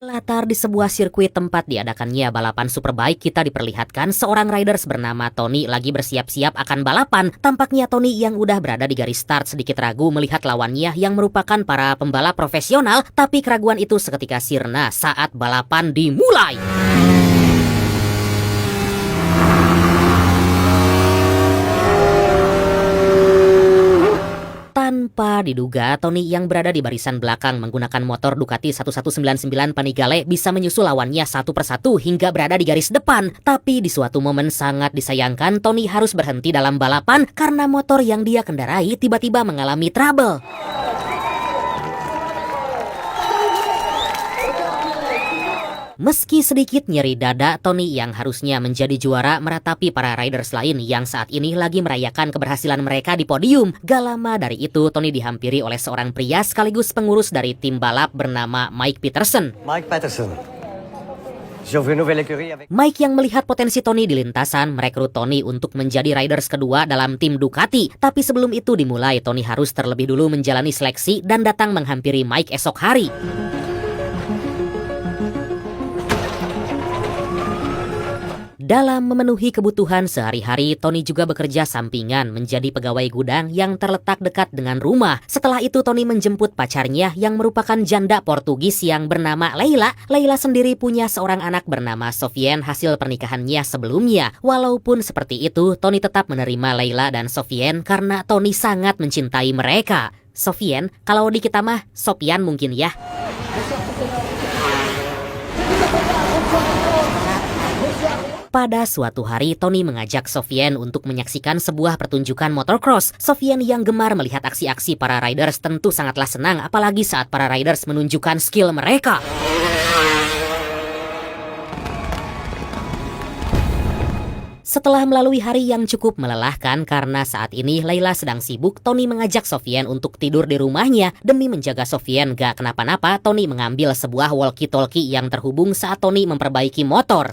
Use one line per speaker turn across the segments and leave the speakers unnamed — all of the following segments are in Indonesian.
Latar di sebuah sirkuit tempat diadakannya balapan superbike, kita diperlihatkan seorang riders bernama Tony lagi bersiap-siap akan balapan. Tampaknya Tony yang udah berada di garis start sedikit ragu melihat lawannya yang merupakan para pembalap profesional, tapi keraguan itu seketika sirna saat balapan dimulai. Tanpa diduga, Tony yang berada di barisan belakang menggunakan motor Ducati 1199 Panigale bisa menyusul lawannya satu persatu hingga berada di garis depan. Tapi di suatu momen sangat disayangkan, Tony harus berhenti dalam balapan karena motor yang dia kendarai tiba-tiba mengalami trouble. Meski sedikit nyeri dada, Tony yang harusnya menjadi juara meratapi para riders lain yang saat ini lagi merayakan keberhasilan mereka di podium. Gak lama dari itu, Tony dihampiri oleh seorang pria sekaligus pengurus dari tim balap bernama Mike Peterson. Mike yang melihat potensi Tony di lintasan merekrut Tony untuk menjadi riders kedua dalam tim Ducati. Tapi sebelum itu dimulai, Tony harus terlebih dulu menjalani seleksi dan datang menghampiri Mike esok hari. Dalam memenuhi kebutuhan sehari-hari, Tony juga bekerja sampingan menjadi pegawai gudang yang terletak dekat dengan rumah. Setelah itu, Tony menjemput pacarnya yang merupakan janda Portugis yang bernama Leila. Leila sendiri punya seorang anak bernama Sofiane hasil pernikahannya sebelumnya. Walaupun seperti itu, Tony tetap menerima Leila dan Sofiane karena Tony sangat mencintai mereka. Sofiane, kalau di kita mah Sopian mungkin ya. Pada suatu hari, Tony mengajak Sofiane untuk menyaksikan sebuah pertunjukan motocross. Sofiane yang gemar melihat aksi-aksi para riders tentu sangatlah senang, apalagi saat para riders menunjukkan skill mereka. Setelah melalui hari yang cukup melelahkan karena saat ini Leila sedang sibuk, Tony mengajak Sofiane untuk tidur di rumahnya. Demi menjaga Sofiane gak kenapa-napa, Tony mengambil sebuah walkie-talkie yang terhubung saat Tony memperbaiki motor.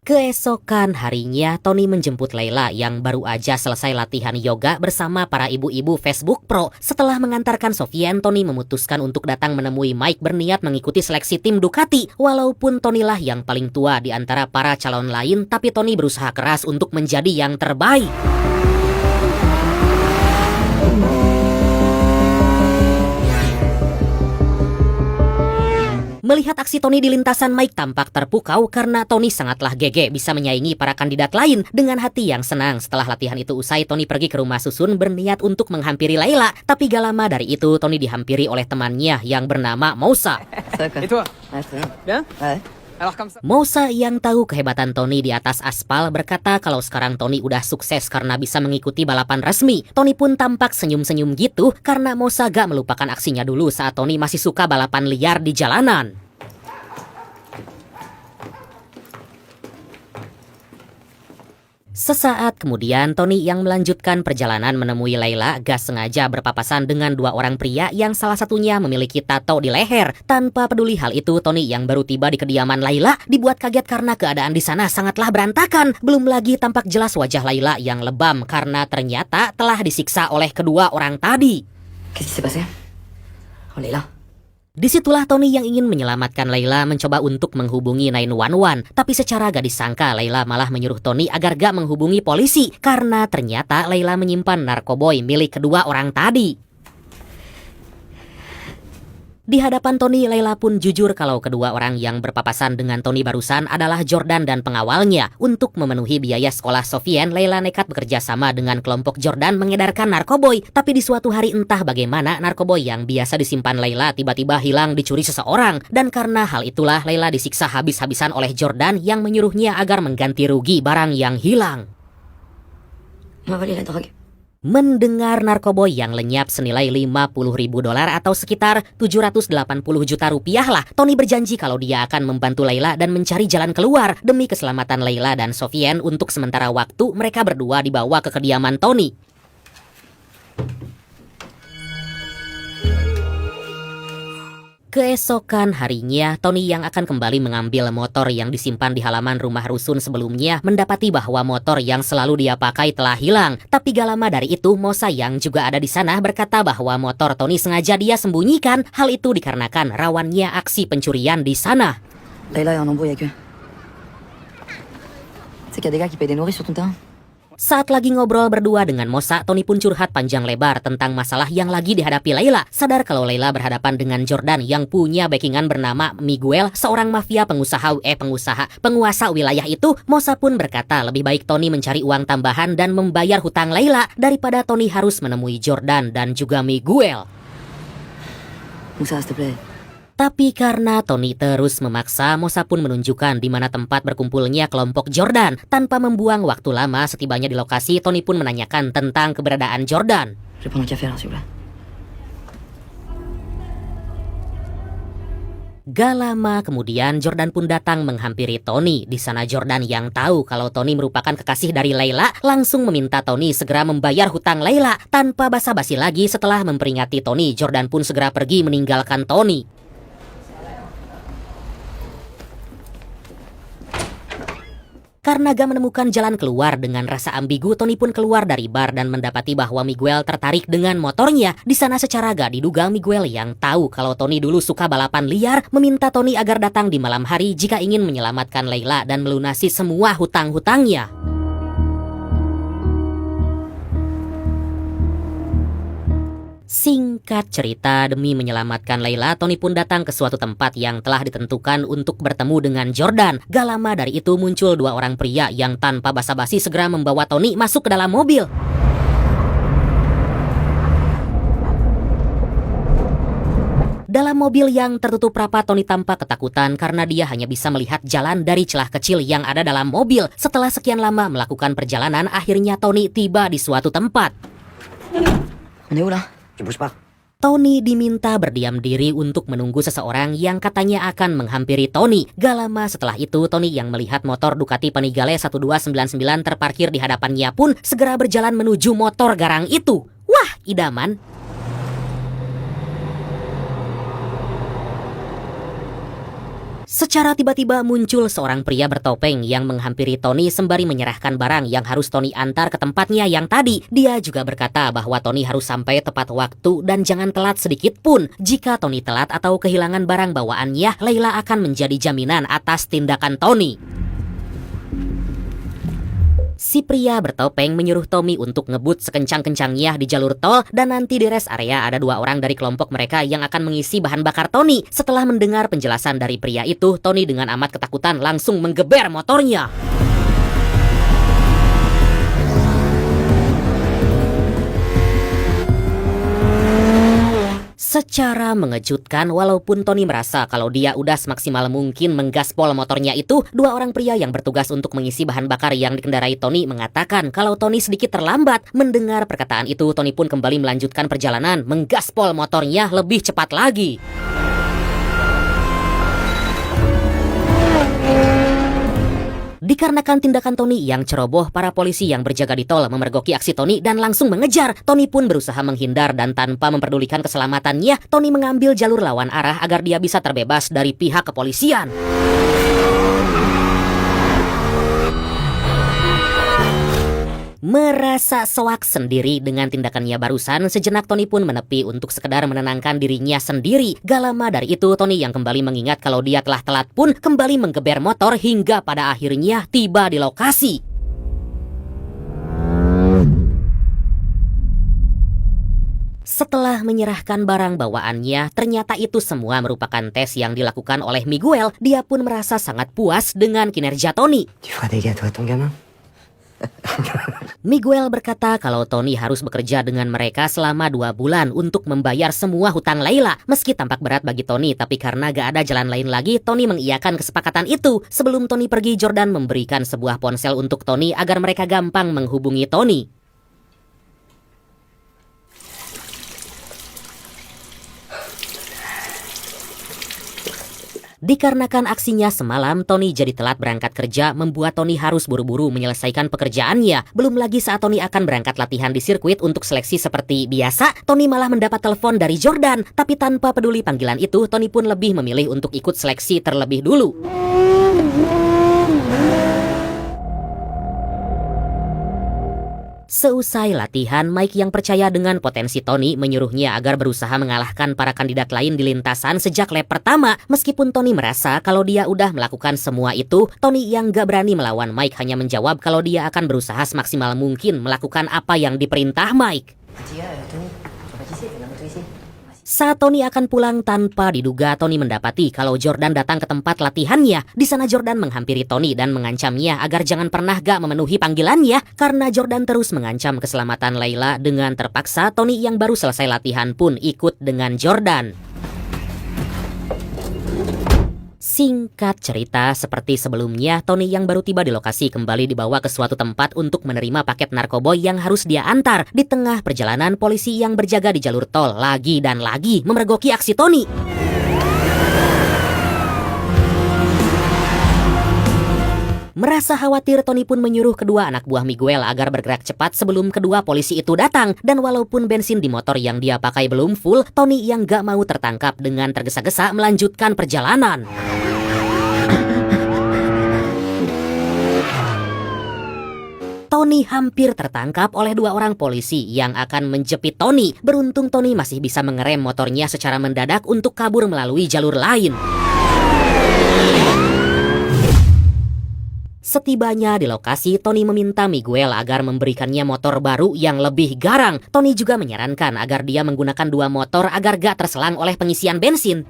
Keesokan harinya, Tony menjemput Leila yang baru aja selesai latihan yoga bersama para ibu-ibu Facebook Pro. Setelah mengantarkan Sofiane, Tony memutuskan untuk datang menemui Mike berniat mengikuti seleksi tim Ducati. Walaupun Tony lah yang paling tua di antara para calon lain, tapi Tony berusaha keras untuk menjadi yang terbaik. Melihat aksi Tony di lintasan, Mike tampak terpukau karena Tony sangatlah gege bisa menyaingi para kandidat lain. Dengan hati yang senang setelah latihan itu usai, Tony pergi ke rumah susun berniat untuk menghampiri Leila. Tapi gak lama dari itu, Tony dihampiri oleh temannya yang bernama Moussa. Moussa yang tahu kehebatan Tony di atas aspal berkata kalau sekarang Tony udah sukses karena bisa mengikuti balapan resmi. Tony pun tampak senyum-senyum gitu karena Moussa gak melupakan aksinya dulu saat Tony masih suka balapan liar di jalanan. Sesaat kemudian, Tony yang melanjutkan perjalanan menemui Leila gak sengaja berpapasan dengan dua orang pria yang salah satunya memiliki tato di leher. Tanpa peduli hal itu, Tony yang baru tiba di kediaman Leila dibuat kaget karena keadaan di sana sangatlah berantakan. Belum lagi tampak jelas wajah Leila yang lebam karena ternyata telah disiksa oleh kedua orang tadi. Disitulah Tony yang ingin menyelamatkan Leila mencoba untuk menghubungi 911. Tapi secara gak disangka, Leila malah menyuruh Tony agar gak menghubungi polisi karena ternyata Leila menyimpan narkoboy milik kedua orang tadi. Di hadapan Tony, Leila pun jujur kalau kedua orang yang berpapasan dengan Tony barusan adalah Jordan dan pengawalnya. Untuk memenuhi biaya sekolah Sofiane, Leila nekat bekerja sama dengan kelompok Jordan mengedarkan narkoboy. Tapi di suatu hari entah bagaimana narkoboy yang biasa disimpan Leila tiba-tiba hilang dicuri seseorang. Dan karena hal itulah Leila disiksa habis-habisan oleh Jordan yang menyuruhnya agar mengganti rugi barang yang hilang. Mendengar narkoboy yang lenyap senilai $50.000 atau sekitar 780 juta rupiah lah, Tony berjanji kalau dia akan membantu Leila dan mencari jalan keluar. Demi keselamatan Leila dan Sofiane, untuk sementara waktu mereka berdua dibawa ke kediaman Tony. Keesokan harinya, Tony yang akan kembali mengambil motor yang disimpan di halaman rumah rusun sebelumnya mendapati bahwa motor yang selalu dia pakai telah hilang. Tapi gak lama dari itu, Mosa yang juga ada di sana berkata bahwa motor Tony sengaja dia sembunyikan. Hal itu dikarenakan rawannya aksi pencurian di sana.
Layla est en embrouille avec eux. C'est qu'il y a des gars qui payent des nourrices sur ton terrain.
Saat lagi ngobrol berdua dengan Mosa, Tony pun curhat panjang lebar tentang masalah yang lagi dihadapi Layla. Sadar kalau Layla berhadapan dengan Jordan yang punya backingan bernama Miguel, seorang mafia penguasa wilayah itu. Mosa pun berkata lebih baik Tony mencari uang tambahan dan membayar hutang Layla daripada Tony harus menemui Jordan dan juga Miguel.
Moussa, s'il te plaît.
Tapi karena Tony terus memaksa, Mosa pun menunjukkan di mana tempat berkumpulnya kelompok Jordan. Tanpa membuang waktu lama, setibanya di lokasi, Tony pun menanyakan tentang keberadaan Jordan.
Je vais prendre un café là, s'il vous plaît.
Gak lama kemudian, Jordan pun datang menghampiri Tony. Di sana Jordan yang tahu kalau Tony merupakan kekasih dari Layla, langsung meminta Tony segera membayar hutang Layla. Tanpa basa-basi lagi, setelah memperingati Tony, Jordan pun segera pergi meninggalkan Tony. Karena gak menemukan jalan keluar dengan rasa ambigu, Tony pun keluar dari bar dan mendapati bahwa Miguel tertarik dengan motornya. Di sana secara gak diduga, Miguel yang tahu kalau Tony dulu suka balapan liar, meminta Tony agar datang di malam hari jika ingin menyelamatkan Layla dan melunasi semua hutang-hutangnya. Singkat cerita, demi menyelamatkan Layla, Tony pun datang ke suatu tempat yang telah ditentukan untuk bertemu dengan Jordan. Gak lama dari itu muncul dua orang pria yang tanpa basa-basi segera membawa Tony masuk ke dalam mobil. Dalam mobil yang tertutup rapat, Tony tampak ketakutan karena dia hanya bisa melihat jalan dari celah kecil yang ada dalam mobil. Setelah sekian lama melakukan perjalanan, akhirnya Tony tiba di suatu tempat.
On est où là? Tu bouges pas.
Tony diminta berdiam diri untuk menunggu seseorang yang katanya akan menghampiri Tony. Gak lama setelah itu, Tony yang melihat motor Ducati Panigale 1299 terparkir di hadapannya pun segera berjalan menuju motor garang itu. Wah, idaman! Secara tiba-tiba muncul seorang pria bertopeng yang menghampiri Tony sembari menyerahkan barang yang harus Tony antar ke tempatnya yang tadi. Dia juga berkata bahwa Tony harus sampai tepat waktu dan jangan telat sedikit pun. Jika Tony telat atau kehilangan barang bawaannya, Layla akan menjadi jaminan atas tindakan Tony. Si pria bertopeng menyuruh Tommy untuk ngebut sekencang-kencangnya di jalur tol dan nanti di rest area ada dua orang dari kelompok mereka yang akan mengisi bahan bakar Tony. Setelah mendengar penjelasan dari pria itu, Tony dengan amat ketakutan langsung menggeber motornya. Secara mengejutkan, walaupun Tony merasa kalau dia udah semaksimal mungkin menggaspol motornya itu, dua orang pria yang bertugas untuk mengisi bahan bakar yang dikendarai Tony mengatakan kalau Tony sedikit terlambat. Mendengar perkataan itu, Tony pun kembali melanjutkan perjalanan, menggaspol motornya lebih cepat lagi. Dikarenakan tindakan Tony yang ceroboh, para polisi yang berjaga di tol memergoki aksi Tony dan langsung mengejar. Tony pun berusaha menghindar dan tanpa memperdulikan keselamatannya, Tony mengambil jalur lawan arah agar dia bisa terbebas dari pihak kepolisian. Merasa soak sendiri dengan tindakannya barusan, sejenak Tony pun menepi untuk sekedar menenangkan dirinya sendiri. Gak lama dari itu, Tony yang kembali mengingat kalau dia telah telat pun kembali menggeber motor hingga pada akhirnya tiba di lokasi. Setelah menyerahkan barang bawaannya, ternyata itu semua merupakan tes yang dilakukan oleh Miguel. Dia pun merasa sangat puas dengan kinerja Tony.
Tu feras des gâteaux à ton gamin?
Miguel berkata kalau Tony harus bekerja dengan mereka selama 2 bulan untuk membayar semua hutang Layla. Meski tampak berat bagi Tony, tapi karena gak ada jalan lain lagi, Tony mengiyakan kesepakatan itu. Sebelum Tony pergi, Jordan memberikan sebuah ponsel untuk Tony agar mereka gampang menghubungi Tony. Dikarenakan aksinya semalam, Tony jadi telat berangkat kerja, membuat Tony harus buru-buru menyelesaikan pekerjaannya. Belum lagi saat Tony akan berangkat latihan di sirkuit untuk seleksi seperti biasa, Tony malah mendapat telepon dari Jordan. Tapi tanpa peduli panggilan itu, Tony pun lebih memilih untuk ikut seleksi terlebih dulu. Seusai latihan, Mike yang percaya dengan potensi Tony menyuruhnya agar berusaha mengalahkan para kandidat lain di lintasan sejak lap pertama. Meskipun Tony merasa kalau dia udah melakukan semua itu, Tony yang gak berani melawan Mike hanya menjawab kalau dia akan berusaha semaksimal mungkin melakukan apa yang diperintah Mike. Saat Tony akan pulang tanpa diduga, Tony mendapati kalau Jordan datang ke tempat latihannya. Di sana Jordan menghampiri Tony dan mengancamnya agar jangan pernah gak memenuhi panggilannya. Karena Jordan terus mengancam keselamatan Layla, dengan terpaksa Tony yang baru selesai latihan pun ikut dengan Jordan. Singkat cerita, seperti sebelumnya, Tony yang baru tiba di lokasi kembali dibawa ke suatu tempat untuk menerima paket narkoboy yang harus dia antar. Di tengah perjalanan, polisi yang berjaga di jalur tol lagi dan lagi memergoki aksi Tony. Merasa khawatir, Tony pun menyuruh kedua anak buah Miguel agar bergerak cepat sebelum kedua polisi itu datang. Dan walaupun bensin di motor yang dia pakai belum full, Tony yang gak mau tertangkap dengan tergesa-gesa melanjutkan perjalanan. Tony hampir tertangkap oleh dua orang polisi yang akan menjepit Tony. Beruntung Tony masih bisa mengerem motornya secara mendadak untuk kabur melalui jalur lain. Setibanya di lokasi, Tony meminta Miguel agar memberikannya motor baru yang lebih garang. Tony juga menyarankan agar dia menggunakan dua motor agar gak terselang oleh pengisian bensin.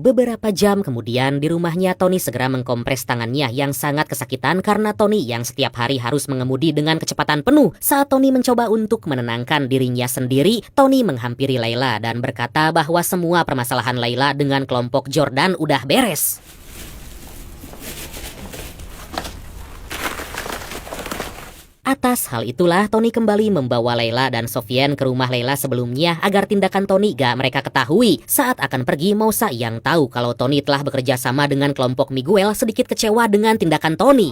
Beberapa jam kemudian, di rumahnya Tony segera mengkompres tangannya yang sangat kesakitan karena Tony yang setiap hari harus mengemudi dengan kecepatan penuh. Saat Tony mencoba untuk menenangkan dirinya sendiri, Tony menghampiri Layla dan berkata bahwa semua permasalahan Layla dengan kelompok Jordan udah beres. Atas hal itulah, Tony kembali membawa Layla dan Sofian ke rumah Layla sebelumnya agar tindakan Tony gak mereka ketahui. Saat akan pergi, Moussa yang tahu kalau Tony telah bekerja sama dengan kelompok Miguel sedikit kecewa dengan tindakan Tony.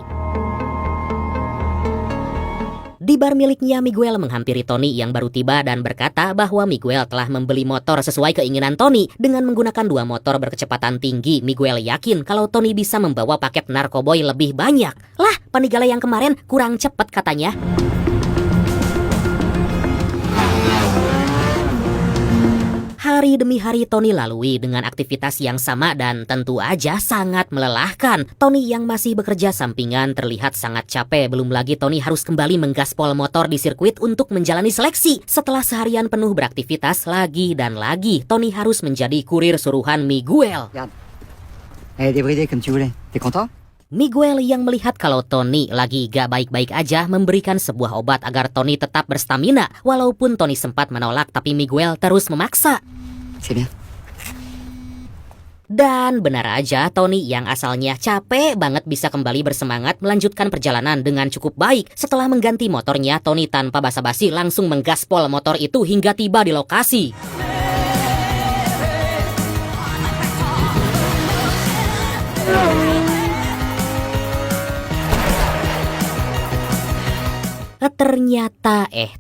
Di bar miliknya, Miguel menghampiri Tony yang baru tiba dan berkata bahwa Miguel telah membeli motor sesuai keinginan Tony. Dengan menggunakan dua motor berkecepatan tinggi, Miguel yakin kalau Tony bisa membawa paket narkoboy lebih banyak. Lah, Panigala yang kemarin kurang cepat katanya. Hari demi hari Tony lalui dengan aktivitas yang sama dan tentu aja sangat melelahkan. Tony yang masih bekerja sampingan terlihat sangat capek. Belum lagi Tony harus kembali menggaspol motor di sirkuit untuk menjalani seleksi. Setelah seharian penuh beraktivitas lagi dan lagi, Tony harus menjadi kurir suruhan Miguel.
Débridé comme tu voulais. T'es content?
Miguel yang melihat kalau Tony lagi gak baik-baik aja memberikan sebuah obat agar Tony tetap berstamina. Walaupun Tony sempat menolak, tapi Miguel terus memaksa.
C'est bien.
Dan benar aja, Tony yang asalnya capek banget bisa kembali bersemangat melanjutkan perjalanan dengan cukup baik. Setelah mengganti motornya, Tony tanpa basa-basi langsung menggaspol motor itu hingga tiba di lokasi.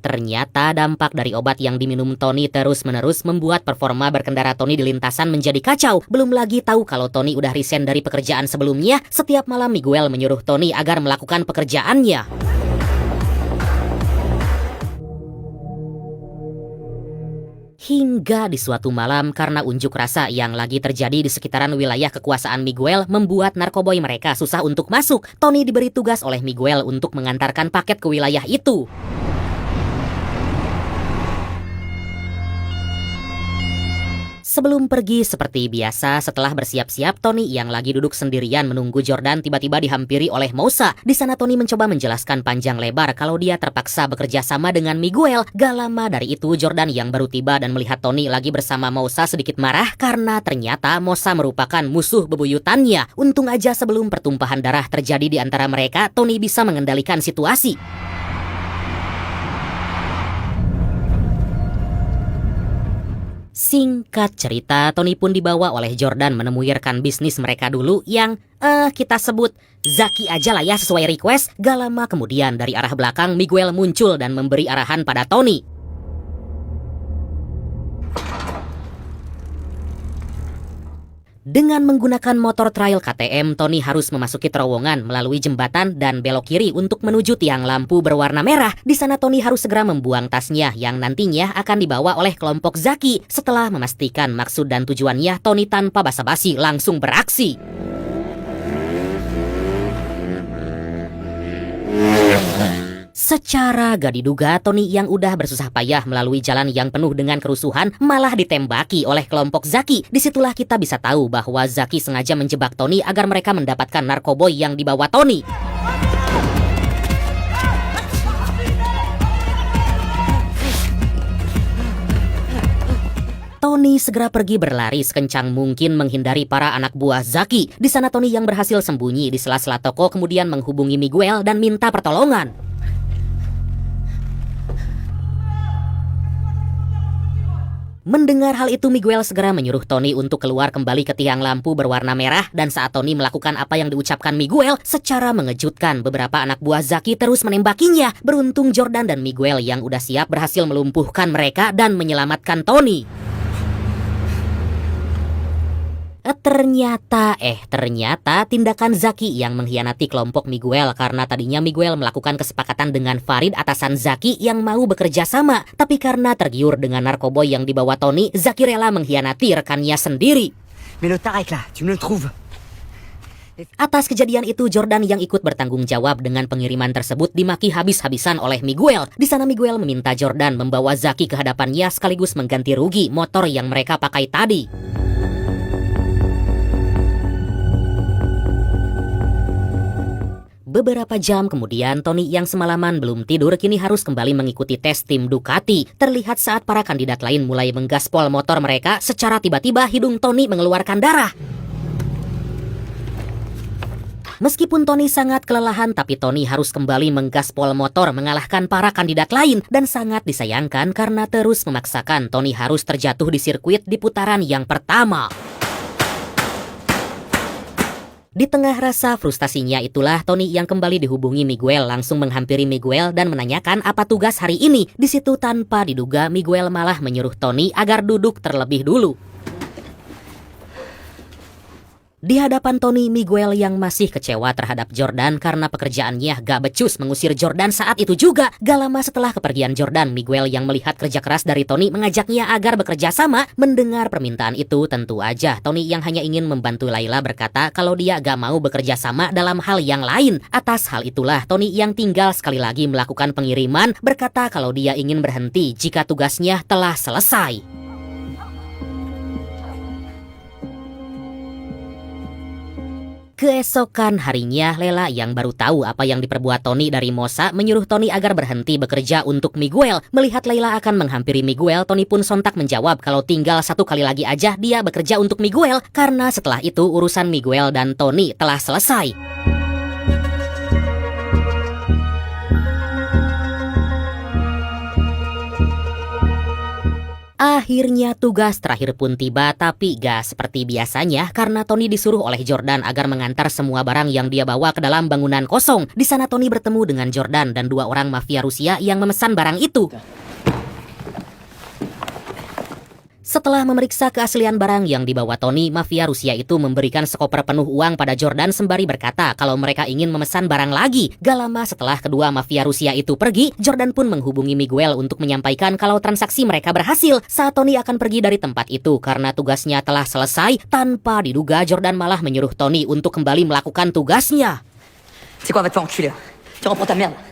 Ternyata dampak dari obat yang diminum Tony terus-menerus membuat performa berkendara Tony di lintasan menjadi kacau. Belum lagi tahu kalau Tony udah resign dari pekerjaan sebelumnya. Setiap malam Miguel menyuruh Tony agar melakukan pekerjaannya. Hingga di suatu malam, karena unjuk rasa yang lagi terjadi di sekitaran wilayah kekuasaan Miguel membuat narkoboy mereka susah untuk masuk. Tony diberi tugas oleh Miguel untuk mengantarkan paket ke wilayah itu. Sebelum pergi seperti biasa, setelah bersiap-siap, Tony yang lagi duduk sendirian menunggu Jordan tiba-tiba dihampiri oleh Moussa. Di sana Tony mencoba menjelaskan panjang lebar kalau dia terpaksa bekerja sama dengan Miguel. Gak lama dari itu, Jordan yang baru tiba dan melihat Tony lagi bersama Moussa sedikit marah karena ternyata Moussa merupakan musuh bebuyutannya. Untung aja sebelum pertumpahan darah terjadi di antara mereka, Tony bisa mengendalikan situasi. Singkat cerita, Tony pun dibawa oleh Jordan menemui rekan bisnis mereka dulu yang kita sebut Zaki aja lah ya sesuai request. Gak lama kemudian dari arah belakang Miguel muncul dan memberi arahan pada Tony. Dengan menggunakan motor trail KTM, Tony harus memasuki terowongan melalui jembatan dan belok kiri untuk menuju tiang lampu berwarna merah. Di sana Tony harus segera membuang tasnya yang nantinya akan dibawa oleh kelompok Zaki. Setelah memastikan maksud dan tujuannya, Tony tanpa basa-basi langsung beraksi. Secara gak diduga, Tony yang udah bersusah payah melalui jalan yang penuh dengan kerusuhan malah ditembaki oleh kelompok Zaki. Disitulah kita bisa tahu bahwa Zaki sengaja menjebak Tony agar mereka mendapatkan narkoboy yang dibawa Tony. Tony segera pergi berlari sekencang mungkin menghindari para anak buah Zaki. Di sana Tony yang berhasil sembunyi di sela-sela toko kemudian menghubungi Miguel dan minta pertolongan. Mendengar hal itu, Miguel segera menyuruh Tony untuk keluar kembali ke tiang lampu berwarna merah, dan saat Tony melakukan apa yang diucapkan Miguel, secara mengejutkan beberapa anak buah Zaki terus menembakinya. Beruntung Jordan dan Miguel yang udah siap berhasil melumpuhkan mereka dan menyelamatkan Tony. Ternyata tindakan Zaki yang mengkhianati kelompok Miguel karena tadinya Miguel melakukan kesepakatan dengan Farid atasan Zaki yang mau bekerja sama. Tapi karena tergiur dengan narkoboy yang dibawa Tony, Zaki rela mengkhianati rekannya sendiri.
Mais le tarek là, tu me le trouves.
Atas kejadian itu, Jordan yang ikut bertanggung jawab dengan pengiriman tersebut dimaki habis-habisan oleh Miguel. Di sana Miguel meminta Jordan membawa Zaki ke hadapannya sekaligus mengganti rugi motor yang mereka pakai tadi. Beberapa jam kemudian, Tony yang semalaman belum tidur kini harus kembali mengikuti tes tim Ducati. Terlihat saat para kandidat lain mulai menggaspol motor mereka, secara tiba-tiba hidung Tony mengeluarkan darah. Meskipun Tony sangat kelelahan, tapi Tony harus kembali menggaspol motor mengalahkan para kandidat lain. Dan sangat disayangkan karena terus memaksakan, Tony harus terjatuh di sirkuit di putaran yang pertama. Di tengah rasa frustasinya itulah Tony yang kembali dihubungi Miguel langsung menghampiri Miguel dan menanyakan apa tugas hari ini. Di situ tanpa diduga Miguel malah menyuruh Tony agar duduk terlebih dulu. Di hadapan Tony, Miguel yang masih kecewa terhadap Jordan karena pekerjaannya gak becus mengusir Jordan saat itu juga. Gak lama setelah kepergian Jordan, Miguel yang melihat kerja keras dari Tony mengajaknya agar bekerja sama. Mendengar permintaan itu, tentu aja Tony yang hanya ingin membantu Layla berkata kalau dia gak mau bekerja sama dalam hal yang lain. Atas hal itulah Tony yang tinggal sekali lagi melakukan pengiriman berkata kalau dia ingin berhenti jika tugasnya telah selesai. Keesokan harinya, Lela yang baru tahu apa yang diperbuat Tony dari Mosa menyuruh Tony agar berhenti bekerja untuk Miguel. Melihat Lela akan menghampiri Miguel, Tony pun sontak menjawab kalau tinggal satu kali lagi aja dia bekerja untuk Miguel, karena setelah itu urusan Miguel dan Tony telah selesai. Akhirnya tugas terakhir pun tiba, tapi gak seperti biasanya karena Tony disuruh oleh Jordan agar mengantar semua barang yang dia bawa ke dalam bangunan kosong. Di sana Tony bertemu dengan Jordan dan dua orang mafia Rusia yang memesan barang itu. Setelah memeriksa keaslian barang yang dibawa Tony, mafia Rusia itu memberikan sekoper penuh uang pada Jordan sembari berkata kalau mereka ingin memesan barang lagi. Gak lama setelah kedua mafia Rusia itu pergi, Jordan pun menghubungi Miguel untuk menyampaikan kalau transaksi mereka berhasil. Saat Tony akan pergi dari tempat itu karena tugasnya telah selesai, tanpa diduga Jordan malah menyuruh Tony untuk kembali melakukan tugasnya.
C'est quoi, va te faire enculer. Tu reprends ta merde.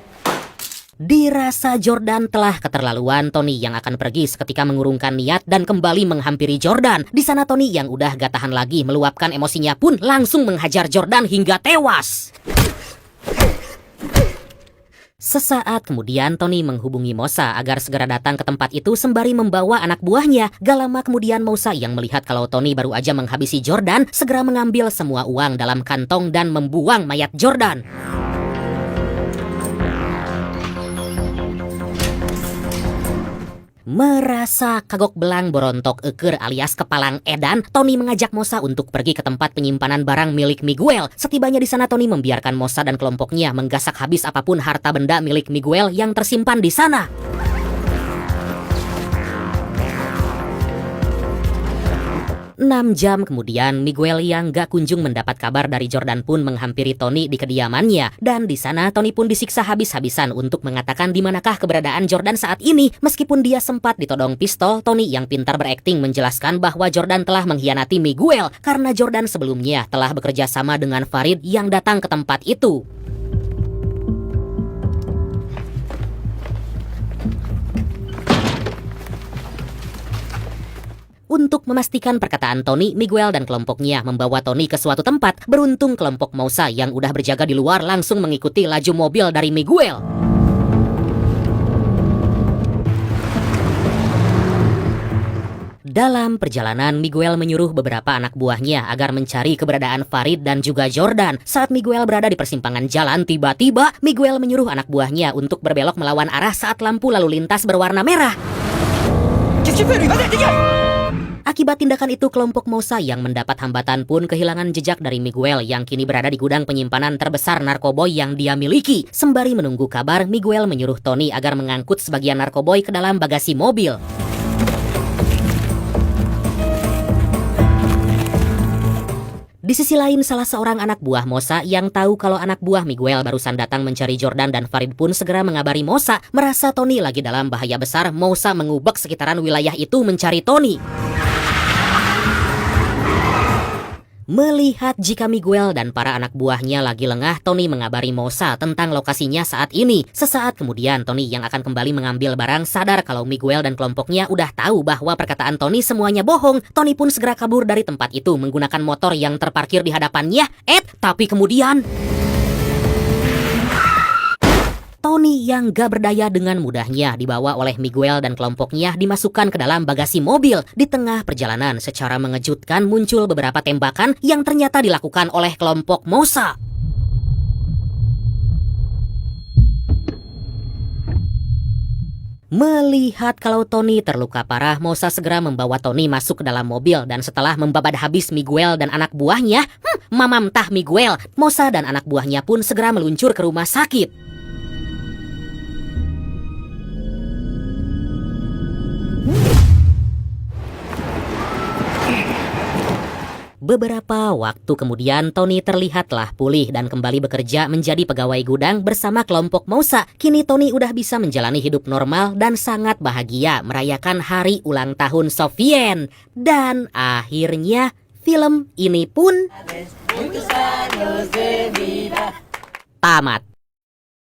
Dirasa Jordan telah keterlaluan, Tony yang akan pergi seketika mengurungkan niat dan kembali menghampiri Jordan. Di sana Tony yang udah gak tahan lagi meluapkan emosinya pun langsung menghajar Jordan hingga tewas. Sesaat kemudian Tony menghubungi Mosa agar segera datang ke tempat itu sembari membawa anak buahnya. Gak lama kemudian Mosa yang melihat kalau Tony baru aja menghabisi Jordan segera mengambil semua uang dalam kantong dan membuang mayat Jordan. Merasa kagok belang borontok eker alias kepalang edan, Tony mengajak Mosa untuk pergi ke tempat penyimpanan barang milik Miguel. Setibanya di sana, Tony membiarkan Mosa dan kelompoknya menggasak habis apapun harta benda milik Miguel yang tersimpan di sana. Enam jam kemudian, Miguel yang gak kunjung mendapat kabar dari Jordan pun menghampiri Tony di kediamannya. Dan di sana Tony pun disiksa habis-habisan untuk mengatakan di manakah keberadaan Jordan saat ini. Meskipun dia sempat ditodong pistol, Tony yang pintar berakting menjelaskan bahwa Jordan telah mengkhianati Miguel karena Jordan sebelumnya telah bekerja sama dengan Farid yang datang ke tempat itu. Untuk memastikan perkataan Tony, Miguel dan kelompoknya membawa Tony ke suatu tempat. Beruntung kelompok Mosa yang udah berjaga di luar langsung mengikuti laju mobil dari Miguel. Dalam perjalanan, Miguel menyuruh beberapa anak buahnya agar mencari keberadaan Farid dan juga Jordan. Saat Miguel berada di persimpangan jalan, tiba-tiba Miguel menyuruh anak buahnya untuk berbelok melawan arah saat lampu lalu lintas berwarna merah.
Qu'est-ce que tu fais, lui? Vas-y, dégage!
Akibat tindakan itu, kelompok Mosa yang mendapat hambatan pun kehilangan jejak dari Miguel yang kini berada di gudang penyimpanan terbesar narkoboy yang dia miliki. Sembari menunggu kabar, Miguel menyuruh Tony agar mengangkut sebagian narkoboy ke dalam bagasi mobil. Di sisi lain, salah seorang anak buah Mosa yang tahu kalau anak buah Miguel barusan datang mencari Jordan dan Farid pun segera mengabari Mosa. Merasa Tony lagi dalam bahaya besar, Mosa mengubek sekitaran wilayah itu mencari Tony. Melihat jika Miguel dan para anak buahnya lagi lengah, Tony mengabari Mosa tentang lokasinya saat ini. Sesaat kemudian, Tony yang akan kembali mengambil barang sadar kalau Miguel dan kelompoknya udah tahu bahwa perkataan Tony semuanya bohong. Tony pun segera kabur dari tempat itu menggunakan motor yang terparkir di hadapannya. Tapi kemudian Tony yang gak berdaya dengan mudahnya dibawa oleh Miguel dan kelompoknya dimasukkan ke dalam bagasi mobil. Di tengah perjalanan, secara mengejutkan muncul beberapa tembakan yang ternyata dilakukan oleh kelompok Mosa. Melihat kalau Tony terluka parah, Mosa segera membawa Tony masuk ke dalam mobil dan setelah membabat habis Miguel dan anak buahnya, mamam tah Miguel, Mosa dan anak buahnya pun segera meluncur ke rumah sakit. Beberapa waktu kemudian, Tony terlihatlah pulih dan kembali bekerja menjadi pegawai gudang bersama kelompok Mosa. Kini Tony udah bisa menjalani hidup normal dan sangat bahagia merayakan hari ulang tahun Sofiane. Dan akhirnya film ini pun tamat.